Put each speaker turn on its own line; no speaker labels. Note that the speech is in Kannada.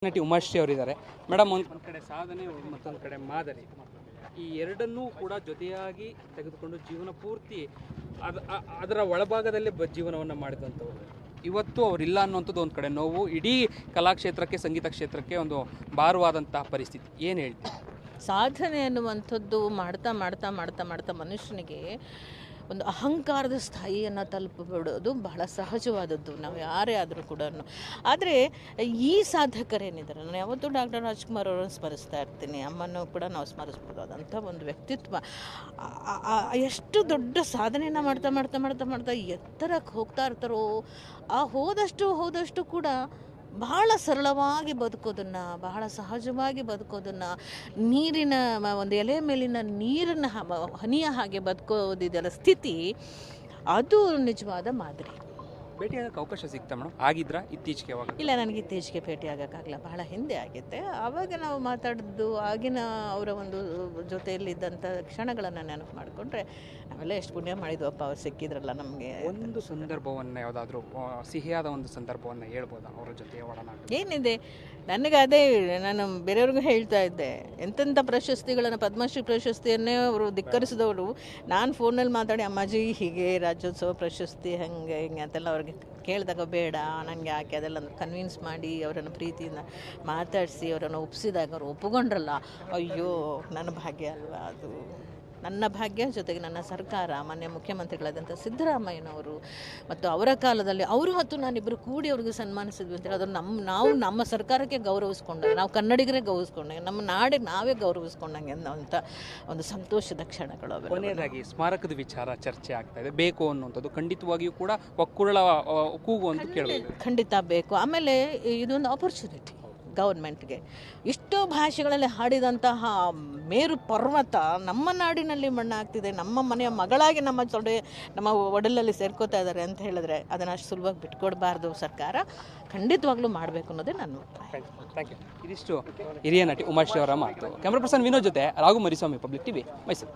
ನಟಿ ಉಮಾಶ್ರೀ ಅವರಿದ್ದಾರೆ. ಮೇಡಮ್, ಒಂದು ಕಡೆ ಸಾಧನೆ, ಮತ್ತೊಂದು ಕಡೆ ಮಾದರಿ, ಈ ಎರಡನ್ನೂ ಕೂಡ ಜೊತೆಯಾಗಿ ತೆಗೆದುಕೊಂಡು ಜೀವನ ಪೂರ್ತಿ ಅದರ ಒಳಭಾಗದಲ್ಲೇ ಜೀವನವನ್ನು ಮಾಡಿದಂಥವ್ರು. ಇವತ್ತು ಅವರಿಲ್ಲ ಅನ್ನುವಂಥದ್ದು ಒಂದು ಕಡೆ ನೋವು. ಇಡೀ ಕಲಾಕ್ಷೇತ್ರಕ್ಕೆ, ಸಂಗೀತ ಕ್ಷೇತ್ರಕ್ಕೆ ಒಂದು ಭಾರವಾದಂತಹ ಪರಿಸ್ಥಿತಿ. ಏನು ಹೇಳ್ತೀವಿ?
ಸಾಧನೆ ಅನ್ನುವಂಥದ್ದು ಮಾಡ್ತಾ ಮಾಡ್ತಾ ಮಾಡ್ತಾ ಮಾಡ್ತಾ ಮನುಷ್ಯನಿಗೆ ಒಂದು ಅಹಂಕಾರದ ಸ್ಥಾಯಿಯನ್ನು ತಲುಪಿಬಿಡೋದು ಬಹಳ ಸಹಜವಾದದ್ದು, ನಾವು ಯಾರೇ ಆದರೂ ಕೂಡ. ಆದರೆ ಈ ಸಾಧಕರೇನಿದ್ದಾರೆ, ನಾನು ಯಾವತ್ತೂ ಡಾಕ್ಟರ್ ರಾಜ್ಕುಮಾರ್ ಅವರನ್ನು ಸ್ಮರಿಸ್ತಾ ಇರ್ತೀನಿ, ಅಮ್ಮನೂ ಕೂಡ ನಾವು ಸ್ಮರಿಸ್ಬೋದಾದಂಥ ಒಂದು ವ್ಯಕ್ತಿತ್ವ. ಎಷ್ಟು ದೊಡ್ಡ ಸಾಧನೆಯನ್ನು ಮಾಡ್ತಾ ಮಾಡ್ತಾ ಮಾಡ್ತಾ ಮಾಡ್ತಾ ಎತ್ತರಕ್ಕೆ ಹೋಗ್ತಾ ಇರ್ತಾರೋ, ಹೋದಷ್ಟು ಕೂಡ ಬಹಳ ಸರಳವಾಗಿ ಬದುಕೋದನ್ನು, ಬಹಳ ಸಹಜವಾಗಿ ಬದುಕೋದನ್ನು, ನೀರಿನ ಒಂದು ಎಲೆ ಮೇಲಿನ ನೀರಿನ ಹನಿಯ ಹಾಗೆ ಬದುಕೋದಿದೆಯಲ್ಲ ಸ್ಥಿತಿ, ಅದು ನಿಜವಾದ ಮಾದರಿ.
ಭೇಟಿಯಾಗಕ್ಕೆ ಅವಕಾಶ ಸಿಗ್ತಾ ಮೇಡಮ್? ಆಗಿದ್ರಾ ಇತ್ತೀಚೆಗೆ? ಯಾವಾಗ? ಇಲ್ಲ,
ನನಗೆ ಇತ್ತೀಚೆಗೆ ಭೇಟಿ ಆಗೋಕ್ಕಾಗಲ್ಲ, ಬಹಳ ಹಿಂದೆ ಆಗಿತ್ತೆ. ಆವಾಗ ನಾವು ಮಾತಾಡಿದ್ದು, ಆಗಿನ ಅವರ ಒಂದು ಜೊತೆಯಲ್ಲಿದ್ದಂಥ ಕ್ಷಣಗಳನ್ನು ನೆನಪು ಮಾಡಿಕೊಂಡ್ರೆ ನಾವೆಲ್ಲ ಎಷ್ಟು ಪುಣ್ಯ ಮಾಡಿದ್ವಪ್ಪ, ಅವ್ರು ಸಿಕ್ಕಿದ್ರಲ್ಲ ನಮಗೆ.
ಒಂದು ಸಂದರ್ಭವನ್ನು, ಯಾವುದಾದ್ರೂ ಸಿಹಿಯಾದ ಒಂದು ಸಂದರ್ಭವನ್ನು ಹೇಳ್ಬೋದಾ ಅವರ ಜೊತೆ ಒಡನಾಟ?
ಏನಿದೆ, ನನಗೆ ಅದೇ ನಾನು ಬೇರೆಯವ್ರಿಗೂ ಹೇಳ್ತಾ ಇದ್ದೆ, ಎಂತೆಂಥ ಪ್ರಶಸ್ತಿಗಳನ್ನು, ಪದ್ಮಶ್ರೀ ಪ್ರಶಸ್ತಿಯನ್ನೇ ಅವರು ಧಿಕ್ಕರಿಸಿದವರು, ನಾನು ಫೋನಲ್ಲಿ ಮಾತಾಡಿ ಅಮ್ಮಾಜಿ ಹೀಗೆ ರಾಜ್ಯೋತ್ಸವ ಪ್ರಶಸ್ತಿ ಹಾಗೆ ಹಿಂಗೆ ಅಂತೆಲ್ಲ ಅವ್ರಿಗೆ ಕೇಳಿದಾಗ ಬೇಡ ನನಗೆ ಯಾಕೆ ಅದೆಲ್ಲ ಕನ್ವಿನ್ಸ್ ಮಾಡಿ ಅವರನ್ನು ಪ್ರೀತಿಯಿಂದ ಮಾತಾಡಿಸಿ ಅವರನ್ನು ಒಪ್ಪಿಸಿದಾಗ ಅವರು ಒಪ್ಪಿಕೊಂಡ್ರಲ್ಲ, ಅಯ್ಯೋ ನನ್ನ ಭಾಗ್ಯ ಅಲ್ವಾ ಅದು, ನನ್ನ ಭಾಗ್ಯ. ಜೊತೆಗೆ ನನ್ನ ಸರ್ಕಾರ, ಮಾನ್ಯ ಮುಖ್ಯಮಂತ್ರಿಗಳಾದಂಥ ಸಿದ್ದರಾಮಯ್ಯನವರು ಮತ್ತು ಅವರ ಕಾಲದಲ್ಲಿ ಅವರು ಮತ್ತು ನಾನಿಬ್ಬರು ಕೂಡಿ ಅವ್ರಿಗೆ ಸನ್ಮಾನಿಸಿದ್ವಿ ಅಂತೇಳಿ, ಅದು ನಾವು ನಮ್ಮ ಸರ್ಕಾರಕ್ಕೆ ಗೌರವಿಸ್ಕೊಂಡಾಗ, ನಾವು ಕನ್ನಡಿಗರೇ ಗೌರವಿಸ್ಕೊಂಡಾಗ, ನಮ್ಮ ನಾಡಿಗೆ ನಾವೇ ಗೌರವಿಸ್ಕೊಂಡಂಗೆ ಅಂತ ಒಂದು ಸಂತೋಷದ ಕ್ಷಣಗಳು.
ಕೊನೆಯದಾಗಿ ಸ್ಮಾರಕದ ವಿಚಾರ ಚರ್ಚೆ ಆಗ್ತಾ ಇದೆ, ಬೇಕು ಅನ್ನುವಂಥದ್ದು ಖಂಡಿತವಾಗಿಯೂ ಕೂಡ ಒಕ್ಕುರಳ ಕೂಗು ಅಂತ ಕೇಳಬೇಕು.
ಖಂಡಿತ ಬೇಕು. ಆಮೇಲೆ ಇದೊಂದು ಆಪರ್ಚುನಿಟಿ ಗೌರ್ಮೆಂಟ್ಗೆ. ಇಷ್ಟೋ ಭಾಷೆಗಳಲ್ಲಿ ಹಾಡಿದಂತಹ ಮೇರು ಪರ್ವತ ನಮ್ಮ ನಾಡಿನಲ್ಲಿ ಮಣ್ಣಾಗ್ತಿದೆ, ನಮ್ಮ ಮನೆಯ ಮಗಳಾಗಿ ನಮ್ಮ ಒಡಲಲ್ಲಿ ಸೇರ್ಕೋತಾ ಇದ್ದಾರೆ ಅಂತ ಹೇಳಿದ್ರೆ ಅದನ್ನು ಅಷ್ಟು ಸುಲಭವಾಗಿ ಬಿಟ್ಕೊಡ್ಬಾರ್ದು ಸರ್ಕಾರ. ಖಂಡಿತವಾಗ್ಲೂ ಮಾಡಬೇಕು ಅನ್ನೋದೇ ನನ್ನ ಅಭಿಪ್ರಾಯ.
Thank you. ಇದಿಷ್ಟು ಹಿರಿಯ ನಟಿ ಉಮಾಶ್ರೀ ಅವರ ಮಾತು. ಕ್ಯಾಮ್ರಾ ಪರ್ಸನ್ ವಿನೋದ್ ಜೊತೆ ರಾಘು ಮರಿಸ್ವಾಮಿ, ಪಬ್ಲಿಕ್ ಟಿವಿ, ಮೈಸೂರು.